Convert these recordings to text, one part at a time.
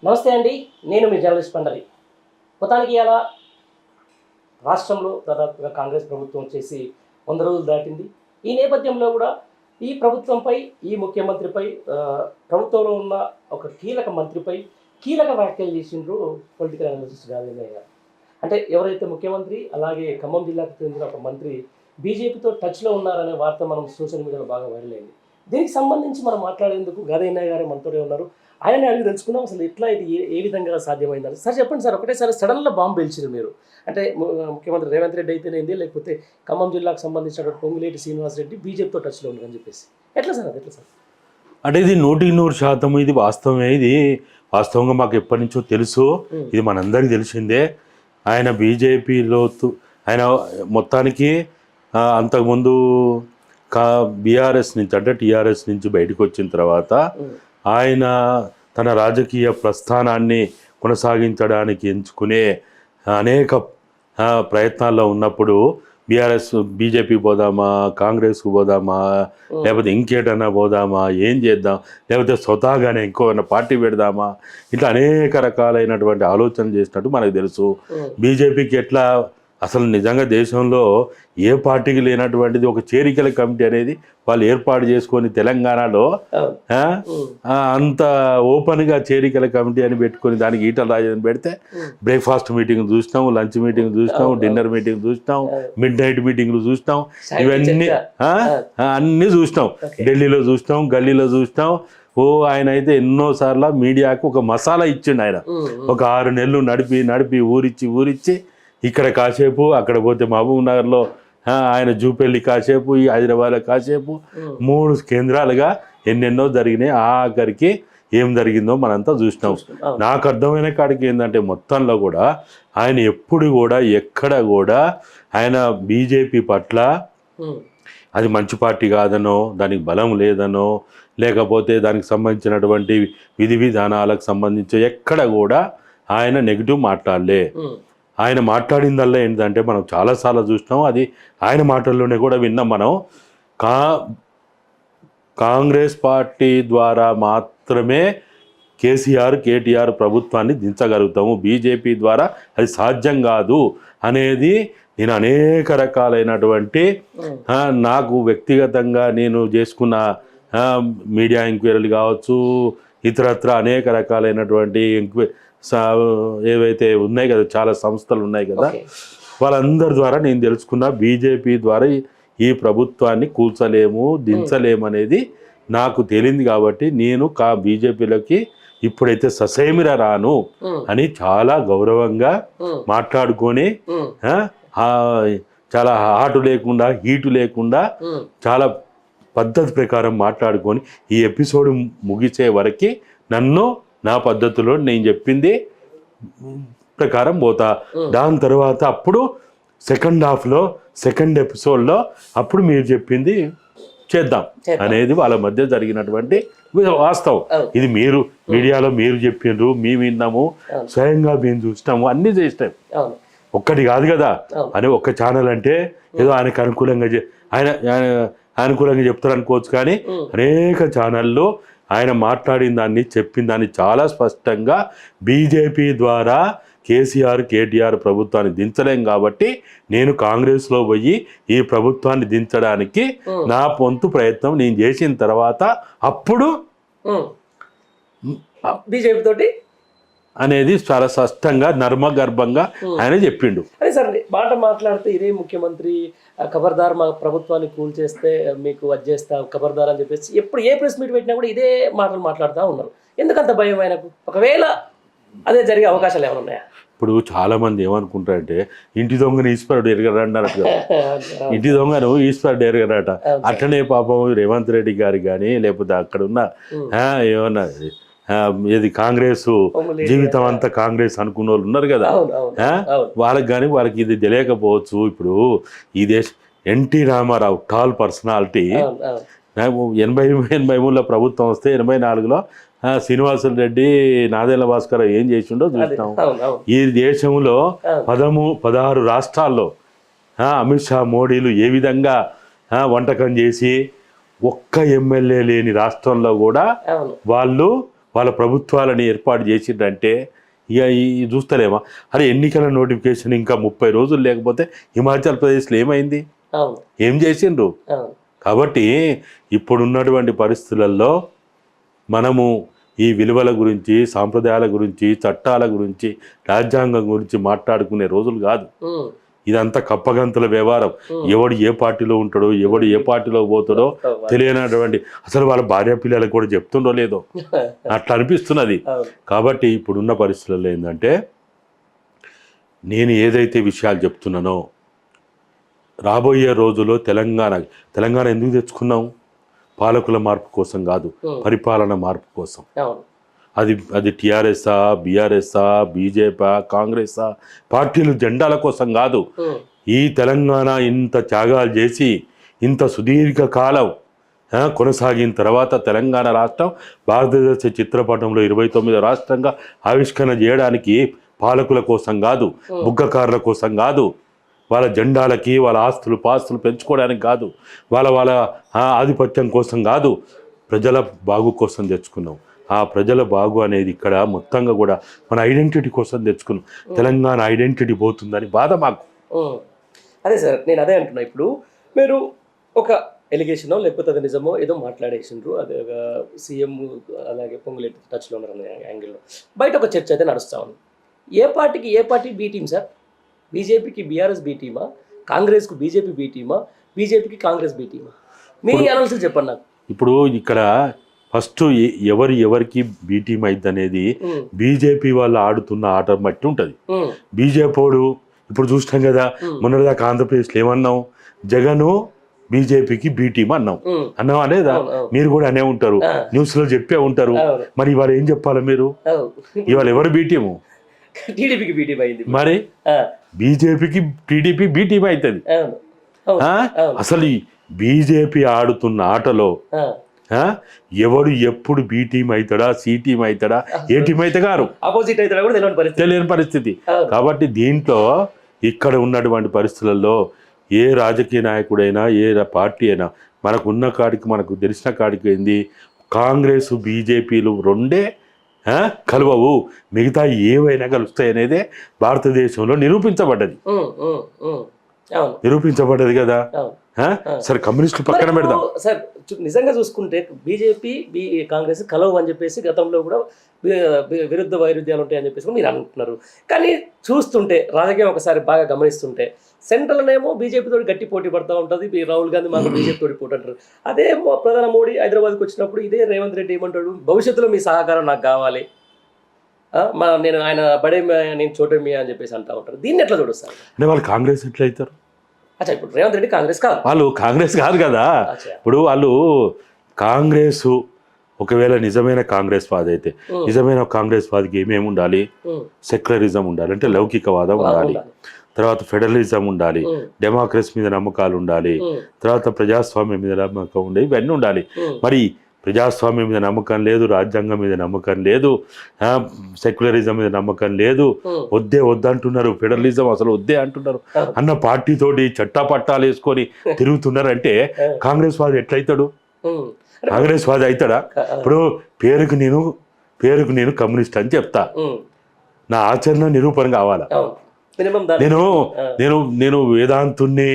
నమస్తే అండి, నేను మీ జర్నలిస్ట్ పండరి. మొత్తానికి ఇలా రాష్ట్రంలో దాదాపుగా కాంగ్రెస్ ప్రభుత్వం వచ్చేసి 100 రోజులు దాటింది. ఈ నేపథ్యంలో కూడా ఈ ప్రభుత్వంపై, ఈ ముఖ్యమంత్రిపై, ప్రభుత్వంలో ఉన్న ఒక కీలక మంత్రిపై కీలక వ్యాఖ్యలు చేసిండ్రు పొలిటికల్ అనలిస్ట్ గాంధీ గారు. అంటే ఎవరైతే ముఖ్యమంత్రి అలాగే ఖమ్మం జిల్లాకు చెందిన ఒక మంత్రి బీజేపీతో టచ్లో ఉన్నారనే వార్త మనం సోషల్ మీడియాలో బాగా వైరల్ అయింది. దీనికి సంబంధించి మనం మాట్లాడేందుకు గాదయ్య గారే మనతోనే ఉన్నారు. ఆయనని అడిగి తెలుసుకుందాం అసలు ఎట్లా ఇది ఏ విధంగా సాధ్యమైందని. సార్ చెప్పండి సార్, ఒకటేసారి సడన్గా బాంబు పేల్చారు మీరు. అంటే ముఖ్యమంత్రి రేవంత్ రెడ్డి అయితేనేది, లేకపోతే ఖమ్మం జిల్లాకు సంబంధించిన పొంగులేటి శ్రీనివాస్ రెడ్డి బీజేపీతో టచ్లో ఉన్నారని చెప్పేసి ఎట్లా సార్, అది ఎట్లా సార్? అంటే ఇది 100% ఇది వాస్తవమే. ఇది వాస్తవంగా మాకు ఎప్పటి నుంచో తెలుసు, ఇది మనందరికీ తెలిసిందే. ఆయన బీజేపీలో ఆయన మొత్తానికి అంతకుముందు బీఆర్ఎస్ నుంచి అంటే టీఆర్ఎస్ నుంచి బయటకు వచ్చిన తర్వాత ఆయన తన రాజకీయ ప్రస్థానాన్ని కొనసాగించడానికి ఎంచుకునే అనేక ప్రయత్నాల్లో ఉన్నప్పుడు బీజేపీ పోదామా, కాంగ్రెస్కు పోదామా, లేకపోతే ఇంకేటన్నా పోదామా, ఏం చేద్దాం, లేకపోతే స్వతహాగానే ఇంకోమైనా పార్టీ పెడదామా, ఇట్లా అనేక రకాలైనటువంటి ఆలోచనలు చేసినట్టు మనకు తెలుసు. బీజేపీకి ఎట్లా అసలు నిజంగా దేశంలో ఏ పార్టీకి లేనటువంటిది ఒక చేరికల కమిటీ అనేది వాళ్ళు ఏర్పాటు చేసుకొని తెలంగాణలో అంత ఓపెన్గా చేరికల కమిటీ అని పెట్టుకొని దానికి ఈటల రాజేంద్ర పెడితే బ్రేక్ఫాస్ట్ మీటింగ్ చూసినాం, లంచ్ మీటింగ్ చూసినాం, డిన్నర్ మీటింగ్ చూసినాం, మిడ్ నైట్ మీటింగ్లు చూసినాం, ఇవన్నీ అన్నీ చూసినాం. ఢిల్లీలో చూసినాం, గల్లీలో చూసినాం. ఆయన అయితే ఎన్నోసార్లు మీడియాకు ఒక మసాలా ఇచ్చిండు. ఆయన ఒక 6 నెలలు నడిపి ఊరిచ్చి ఇక్కడ కాసేపు, అక్కడ పోతే మహబూబ్ నగర్లో ఆయన జూపెల్లి కాసేపు, ఈ హైదరాబాద్లో కాసేపు, 3 కేంద్రాలుగా ఎన్నెన్నో జరిగినాయి. ఆఖరికి ఏం జరిగిందో మనంతా చూసినాం. నాకు అర్థమైన కాడికి ఏంటంటే మొత్తంలో కూడా ఆయన ఎప్పుడు కూడా ఎక్కడ కూడా ఆయన బీజేపీ పట్ల అది మంచి పార్టీ కాదనో, దానికి బలం లేదనో, లేకపోతే దానికి సంబంధించినటువంటి విధి విధానాలకు సంబంధించి ఎక్కడ కూడా ఆయన నెగిటివ్ మాట్లాడలే. ఆయన మాట్లాడిందల్లా ఏంటంటే మనం చాలాసార్లు చూసినాం, అది ఆయన మాటల్లోనే కూడా విన్నాం. మనం కాంగ్రెస్ పార్టీ ద్వారా మాత్రమే కేటీఆర్ ప్రభుత్వాన్ని దించగలుగుతాము, బీజేపీ ద్వారా అది సాధ్యం కాదు అనేది నేను అనేక రకాలైనటువంటి నాకు వ్యక్తిగతంగా నేను చేసుకున్న మీడియా ఎంక్వైరీలు కావచ్చు, ఇతరత్ర అనేక రకాలైనటువంటి ఏవైతే ఉన్నాయి కదా, చాలా సంస్థలు ఉన్నాయి కదా, వాళ్ళందరి ద్వారా నేను తెలుసుకున్న బీజేపీ ద్వారా ఈ ప్రభుత్వాన్ని కూల్చలేము, దించలేము అనేది నాకు తేలింది. కాబట్టి నేను బీజేపీలోకి ఇప్పుడైతే ససేమిరా రాను అని చాలా గౌరవంగా మాట్లాడుకొని చాలా హాటు లేకుండా, హీటు లేకుండా, చాలా పద్ధతి ప్రకారం మాట్లాడుకొని ఈ ఎపిసోడ్ ముగిసే వరకు నన్ను నా పద్ధతిలో నేను చెప్పింది ప్రకారం పోతా. దాని తర్వాత అప్పుడు సెకండ్ హాఫ్లో, సెకండ్ ఎపిసోడ్లో అప్పుడు మీరు చెప్పింది చేద్దాం అనేది వాళ్ళ మధ్య జరిగినటువంటి వాస్తవం. ఇది మీరు మీడియాలో మీరు చెప్పిండ్రు, మేము విన్నాము, స్వయంగా మేము చూసినాము, అన్నీ చేసినాం. ఒక్కటి కాదు కదా అని ఒక్క ఛానల్ అంటే ఏదో ఆయనకు అనుకూలంగా చెప్తారు అనుకోవచ్చు, కానీ అనేక ఛానళ్ళు ఆయన మాట్లాడిన దాన్ని, చెప్పిన దాన్ని చాలా స్పష్టంగా బీజేపీ ద్వారా కేటీఆర్ ప్రభుత్వాన్ని దించలేం కాబట్టి నేను కాంగ్రెస్లో పోయి ఈ ప్రభుత్వాన్ని దించడానికి నా వంతు ప్రయత్నం నేను చేసిన తర్వాత అప్పుడు బీజేపీ తోటి అనేది చాలా స్పష్టంగా నర్మగర్భంగా ఆయన చెప్పిండు. అదే సార్, మాట మాట్లాడితే ఇదే ముఖ్యమంత్రి ఖబర్దార్ మా ప్రభుత్వాన్ని కూల్చేస్తే మీకు వచ్చేస్తా ఖబర్దార్ అని చెప్పేసి ఎప్పుడు ఏ ప్రెస్ మీట్ పెట్టినా కూడా ఇదే మాటలు మాట్లాడుతూ ఉన్నారు. ఎందుకంత భయం ఆయనకు? ఒకవేళ అదే జరిగే అవకాశాలు ఏమైనా ఉన్నాయా? ఇప్పుడు చాలా మంది ఏమనుకుంటారంటే ఇంటి దొంగను ఈశ్వరుడు ఎరగరంటారు కదా, ఇంటి దొంగను ఈశ్వరుడు ఎరగరట. అట్లనే పాపం రేవంత్ రెడ్డి గారు కానీ, లేకపోతే అక్కడ ఉన్న ఏమన్నా ఏది కాంగ్రెస్ జీవితం అంతా కాంగ్రెస్ అనుకున్న వాళ్ళు ఉన్నారు కదా, వాళ్ళకి కానీ వాళ్ళకి ఇది తెలియకపోవచ్చు. ఇప్పుడు ఈ ఎన్టీ రామారావు టాల్ పర్సనాలిటీ 83లో ప్రభుత్వం వస్తే 84లో శ్రీనివాసులు రెడ్డి, నాదెళ్ల భాస్కర్ ఏం చేసిండో చూసినాం. ఈ దేశంలో 16 రాష్ట్రాల్లో అమిత్ షా, మోడీలు ఏ విధంగా వంటకం చేసి ఒక్క ఎమ్మెల్యే లేని రాష్ట్రంలో కూడా వాళ్ళు వాళ్ళ ప్రభుత్వాలని ఏర్పాటు చేసిండ్రంటే ఇక ఈ చూస్తలేమా? అరే ఎన్నికల నోటిఫికేషన్ ఇంకా 30 రోజులు లేకపోతే హిమాచల్ ప్రదేశ్లో ఏమైంది, అవును ఏం చేసిండ్రు? అవును కాబట్టి ఇప్పుడున్నటువంటి పరిస్థితులలో మనము ఈ విలువల గురించి, సాంప్రదాయాల గురించి, చట్టాల గురించి, రాజ్యాంగం గురించి మాట్లాడుకునే రోజులు కాదు. ఉమ్, ఇదంతా కప్పగంతుల వ్యవహారం. ఎవడు ఏ పార్టీలో ఉంటాడో, ఎవడు ఏ పార్టీలో పోతాడో తెలియనటువంటి, అసలు వాళ్ళ భార్య పిల్లలకు కూడా చెప్తుండో లేదో అట్లా అనిపిస్తున్నది. అవును కాబట్టి ఇప్పుడున్న పరిస్థితుల్లో ఏంటంటే, నేను ఏదైతే విషయాలు చెప్తున్నానో రాబోయే రోజుల్లో తెలంగాణ ఎందుకు తెచ్చుకున్నాం? పాలకుల మార్పు కోసం కాదు, పరిపాలన మార్పు కోసం. అవును అది టీఆర్ఎస్ఆ, బీఆర్ఎస్ఆ, బీజేపీ, కాంగ్రెసా, పార్టీలు జెండాల కోసం కాదు. ఉమ్, ఈ తెలంగాణ ఇంత త్యాగాలు చేసి ఇంత సుదీర్ఘకాలం కొనసాగిన తర్వాత తెలంగాణ రాష్ట్రం భారతదేశ చిత్రపటంలో 29వ రాష్ట్రంగా ఆవిష్కరణ చేయడానికి పాలకుల కోసం కాదు, బుగ్గకారుల కోసం కాదు, వాళ్ళ జెండాలకి, వాళ్ళ ఆస్తులు పాస్తులు పెంచుకోవడానికి కాదు, వాళ్ళ ఆధిపత్యం కోసం కాదు, ప్రజల బాగు కోసం తెచ్చుకున్నాం. ఆ ప్రజల బాగు అనేది ఇక్కడ మొత్తంగా కూడా మన ఐడెంటిటీ కోసం తెచ్చుకున్నాం. తెలంగాణ ఐడెంటిటీ పోతుందని బాధ మాకు. అదే సార్, నేను అదే అంటున్నా. ఇప్పుడు మీరు ఒక ఎలిగేషనో లేకపోతే అది నిజమో ఏదో మాట్లాడేసిండ్రు, అదే సీఎం అలాగే పొంగులేటి టచ్లో ఉన్నారు అనే యాంగిల్లో బయట ఒక చర్చ అయితే నడుస్తూ ఉంది. ఏ పార్టీ బీ టీమ్ సార్? బీజేపీకి బీఆర్ఎస్ బీ టీమా, కాంగ్రెస్కు బీజేపీ బీ టీమా, బీజేపీకి కాంగ్రెస్ బీ టీమా? మీ అనాలిసిస్ చెప్పండి నాకు. ఇప్పుడు ఇక్కడ ఫస్ట్ ఎవరికి బీ టీమ్ అయింది అనేది బీజేపీ వాళ్ళు ఆడుతున్న ఆట బట్టి ఉంటుంది. బీజేపీ వాడు ఇప్పుడు చూస్తాం కదా, మొన్నటిదాకా ఆంధ్రప్రదేశ్లో ఏమన్నాం, జగను బీజేపీకి బీ టీమ్ అన్నాం లేదా? మీరు కూడా అనే ఉంటారు, న్యూస్లో చెప్పే ఉంటారు. మరి ఇవాళ ఏం చెప్పాలి మీరు? ఇవాళ ఎవరు బీ టీము? టీడీపీకి బీ టీమ్ అయింది. మరి బీజేపీకి టీడీపీ బీ టీమ్ అవుతుంది. అసలు ఈ బీజేపీ ఆడుతున్న ఆటలో ఎవడు ఎప్పుడు బీ టీం అవుతాడా, సి టీం అవుతాడా, ఏ టీం అయితే గారు ఆపోజిట్ అవుతాడా కూడా తెలియని పరిస్థితి. కాబట్టి దీంట్లో ఇక్కడ ఉన్నటువంటి పరిస్థితులలో ఏ రాజకీయ నాయకుడైనా, ఏ పార్టీ అయినా మనకున్న కాడికి, మనకు తెలిసిన కాడికి ఏంది, కాంగ్రెస్ బీజేపీలు రెండే కలవవు, మిగతా ఏవైనా కలుస్తాయి అనేదే భారతదేశంలో నిరూపించబడ్డది కదా. సరే కమ్యూనిస్టులు పక్కన పెడదాం సార్. నిజంగా చూసుకుంటే బీజేపీ కాంగ్రెస్ కలవు అని చెప్పేసి గతంలో కూడా విరుద్ధ వైరుధ్యాలు ఉంటాయని చెప్పేసి మీరు అంటున్నారు. కానీ చూస్తుంటే రాజకీయం ఒకసారి బాగా గమనిస్తుంటే సెంట్రల్నేమో బీజేపీతో గట్టి పోటీ పడుతూ ఉంటుంది. రాహుల్ గాంధీ మాకు బీజేపీతో పోటీ అంటారు. అదే ప్రధాని మోడీ హైదరాబాద్కి వచ్చినప్పుడు ఇదే రేవంత్ రెడ్డి ఏమంటాడు, భవిష్యత్తులో మీ సహకారం నాకు కావాలి, నేను ఆయన బడే నేను చోటమి అని చెప్పేసి అంటూ ఉంటారు. దీన్ని ఎట్లా చూడొస్తారు అంటే వాళ్ళు కాంగ్రెస్ ఎట్లా అవుతారు? అచ్చా, ఇప్పుడు రేవంత్ రెడ్డి కాంగ్రెస్ కాదు, వాళ్ళు కాంగ్రెస్ కాదు కదా. ఇప్పుడు వాళ్ళు కాంగ్రెస్ ఒకవేళ నిజమైన కాంగ్రెస్ వాది అయితే, నిజమైన కాంగ్రెస్ వాదికి ఏమేమి ఉండాలి? సెక్యులరిజం ఉండాలి, అంటే లౌకికవాదం ఉండాలి, తర్వాత ఫెడరలిజం ఉండాలి, డెమోక్రసీ మీద నమ్మకాలు ఉండాలి, తర్వాత ప్రజాస్వామ్యం మీద నమ్మకం ఉండాలి, ఇవన్నీ ఉండాలి. మరి ప్రజాస్వామ్యం మీద నమ్మకం లేదు, రాజ్యాంగం మీద నమ్మకం లేదు, సెక్యులరిజం మీద నమ్మకం లేదు, వద్దంటున్నారు, ఫెడరలిజం అసలు వద్దే అంటున్నారు అన్న పార్టీతోటి చట్టాపట్టాలు వేసుకొని తిరుగుతున్నారంటే కాంగ్రెస్ వాది ఎట్లయితాడు? కాంగ్రెస్ వాది అవుతాడా? ఇప్పుడు పేరుకు నేను కమ్యూనిస్ట్ అని చెప్తా, నా ఆచరణ నిరూపణ కావాలా? నేను వేదాంతుణ్ణి,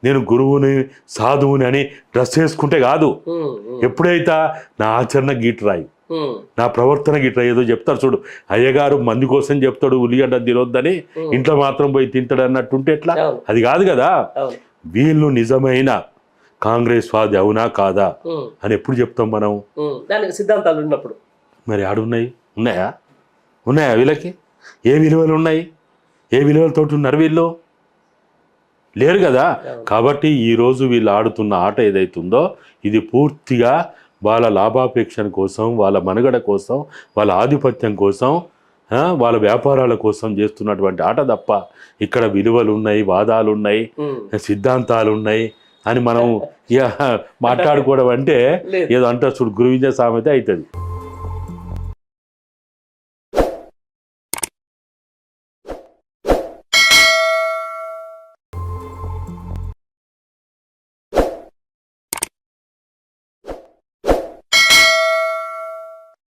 నేను గురువుని, సాధువుని అని డ్రెస్ చేసుకుంటే కాదు. ఎప్పుడైతే నా ఆచరణ గీటరాయి, నా ప్రవర్తన గిట్రా ఏదో చెప్తారు చూడు, అయ్యగారు మంది కోసం చెప్తాడు ఉల్లిగడ్డ తినొద్దని, ఇంట్లో మాత్రం పోయి తింటాడు అన్నట్టుంటే ఎట్లా? అది కాదు కదా. వీళ్ళు నిజమైన కాంగ్రెస్ వాది అవునా కాదా అని ఎప్పుడు చెప్తాం మనం? సిద్ధాంతాలు ఉన్నప్పుడు. మరి ఉన్నాయా వీళ్ళకి? ఏ విలువలు ఉన్నాయి? ఏ విలువలతో ఉన్నారు వీళ్ళు? లేరు కదా. కాబట్టి ఈరోజు వీళ్ళు ఆడుతున్న ఆట ఏదైతుందో ఇది పూర్తిగా వాళ్ళ లాభాపేక్షణ కోసం, వాళ్ళ మనుగడ కోసం, వాళ్ళ ఆధిపత్యం కోసం, వాళ్ళ వ్యాపారాల కోసం చేస్తున్నటువంటి ఆట తప్ప ఇక్కడ విలువలు ఉన్నాయి, వాదాలు ఉన్నాయి, సిద్ధాంతాలు ఉన్నాయి అని మనం మాట్లాడుకోవడం అంటే ఏదో అంటారు చూడు, గురువింజ సామెత అవుతుంది.